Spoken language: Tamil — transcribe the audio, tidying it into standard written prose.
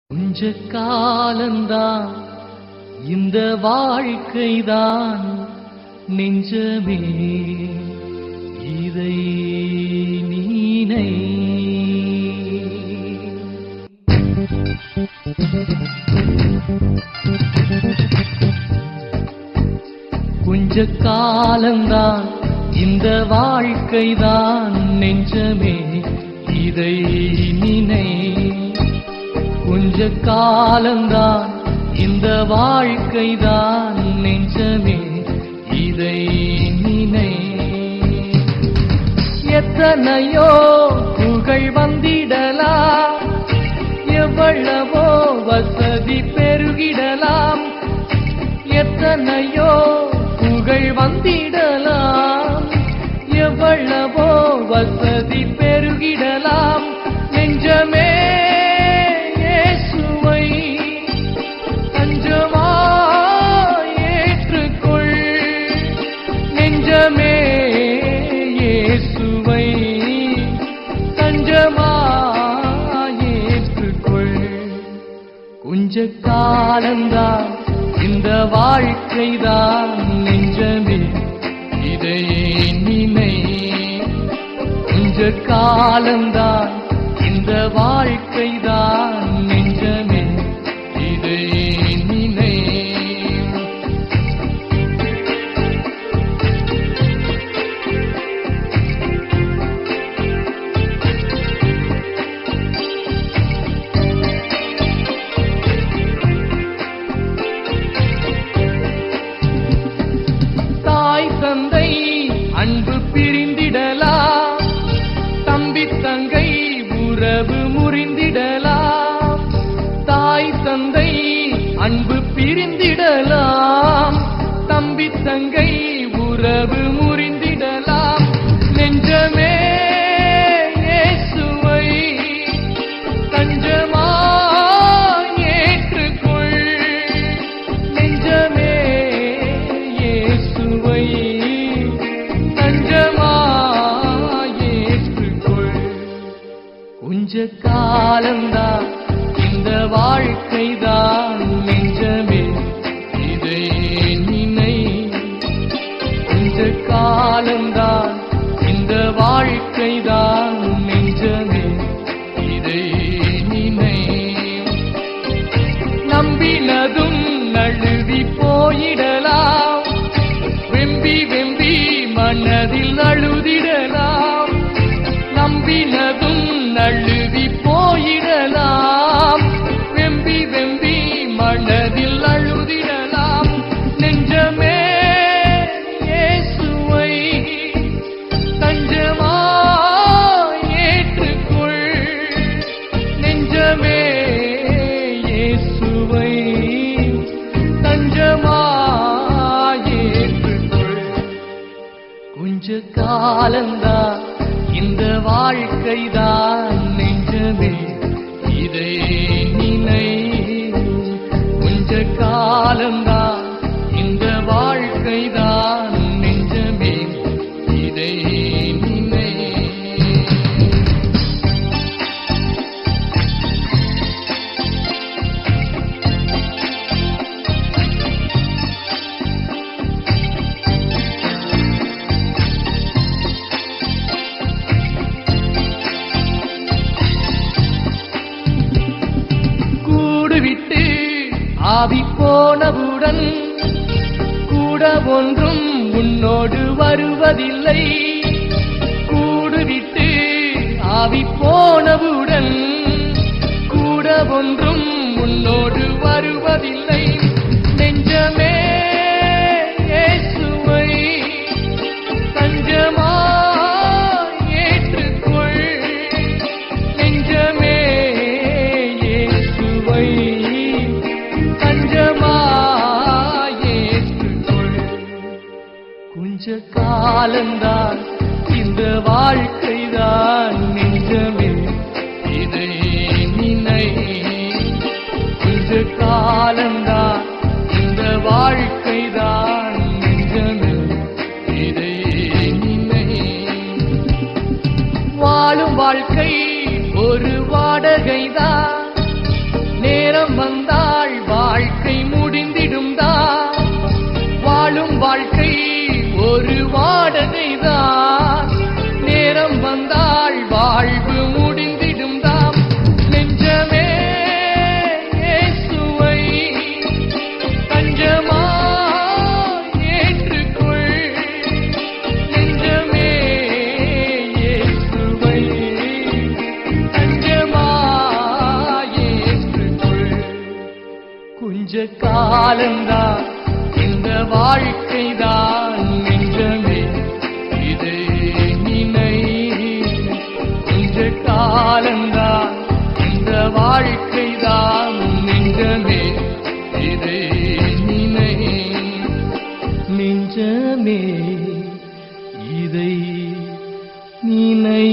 கொஞ்ச காலந்தான் இந்த வாழ்க்கைதான் நெஞ்சமே, இதை நீனை. கொஞ்ச காலந்தான் இந்த வாழ்க்கைதான் நெஞ்சமே, இதை நினை. கொஞ்ச காலந்தான் இந்த வாழ்க்கைதான் நெஞ்சமே, இதை நினை. எத்தனையோ புகழ் வந்திடலாம், எவ்வளவோ வசதி பெருகிடலாம். எத்தனையோ புகழ் வந்திடலாம், எவ்வளவோ வசதி பெருகிடலாம். நெஞ்சமே இயேசுவை தஞ்சமாய் ஏற்றுக்கொள். நெஞ்சமே இயேசுவை தஞ்சமாய் ஏற்றுக்கொள். கொஞ்ச காலந்தான் இந்த வாழ்க்கைதான் நெஞ்சமே, இதை நினை. கொஞ்ச காலந்தான் இந்த வாழ்க்கைதான் நெஞ்சமே, இதை நினை. தாய் தந்தை அன்பு பிரிந்திடலாம், தம்பி தங்கை உறவு முறிந்திடலாம். தாய் தந்தை அன்பு பிரிந்திடலாம், தம்பி தங்கை உறவு முறிந்திடலாம். நெஞ்சமே இயேசுவை தஞ்சமாய் ஏற்றுக்கொள். நெஞ்சமே இயேசுவை தஞ்சமாய் ஏற்றுக்கொள். கொஞ்ச காலந்தான் இந்த வாழ்க்கைதான் நெஞ்சமே, இதை நினை. கொஞ்ச காலந்தான் இந்த வாழ்க்கைதான் நெஞ்சமே, இதை நினை. நம்பினதும் நழுவி போயிடலாம், வெம்பி வெம்பி மனதில் அழுதிடலாம். நம்பினதும் நழுவி போயிடலாம், வெம்பி வெம்பி மனதில் அழுதிடலாம். நெஞ்சமே இயேசுவை தஞ்சமாய் ஏற்றுக்கொள். நெஞ்சமே இயேசுவை தஞ்சமாய் ஏற்றுக்கொள். கொஞ்ச காலந்தான் இந்த வாழ்க்கைதான் நெஞ்சமே, இதை நினை. கொஞ்ச காலந்தான் இந்த வாழ்க்கைதான் நெஞ்சமே, இதை நினை. விட்டு ஆவி போனவுடன் கூட ஒன்றும் உன்னோடு வருவதில்லை. கூடு விட்டு ஆவி போனவுடன் கூட ஒன்றும் உன்னோடு வருவதில்லை. நெஞ்சமே இயேசுவை தஞ்சமாய் ஏற்றுக்கொள். நெஞ்சமே இயேசுவை தஞ்சமாய் ஏற்றுக்கொள். கொஞ்ச காலந்தான் இந்த வாழ்க்கைதான் நெஞ்சமே, இதை நினை. கொஞ்ச காலந்தான் இந்த வாழ்க்கைதான் நெஞ்சமே, இதை நினை. வாழும் வாழ்க்கை ஒரு வாடகைதான், நேரம் வந்தால் வாழ்க்கை முடிந்திடும் தான். வாழும் வாழ்க்கை ஒரு வாடகைதான். நேரம் வந்தால் வாழ்வு முடிந்திடும் தான். நெஞ்சமே இயேசுவை தஞ்சமாய் ஏற்றுக்கொள். நெஞ்சமே இயேசுவை தஞ்சமாய் ஏற்றுக்கொள். கொஞ்ச காலந்தான் இந்த வாழ்க்கைதான். நெஞ்சமே இதை நினை. கொஞ்ச காலந்தான் இந்த வாழ்க்கைதான். நெஞ்சமே இதை நினை. நெஞ்சமே இதை நினை.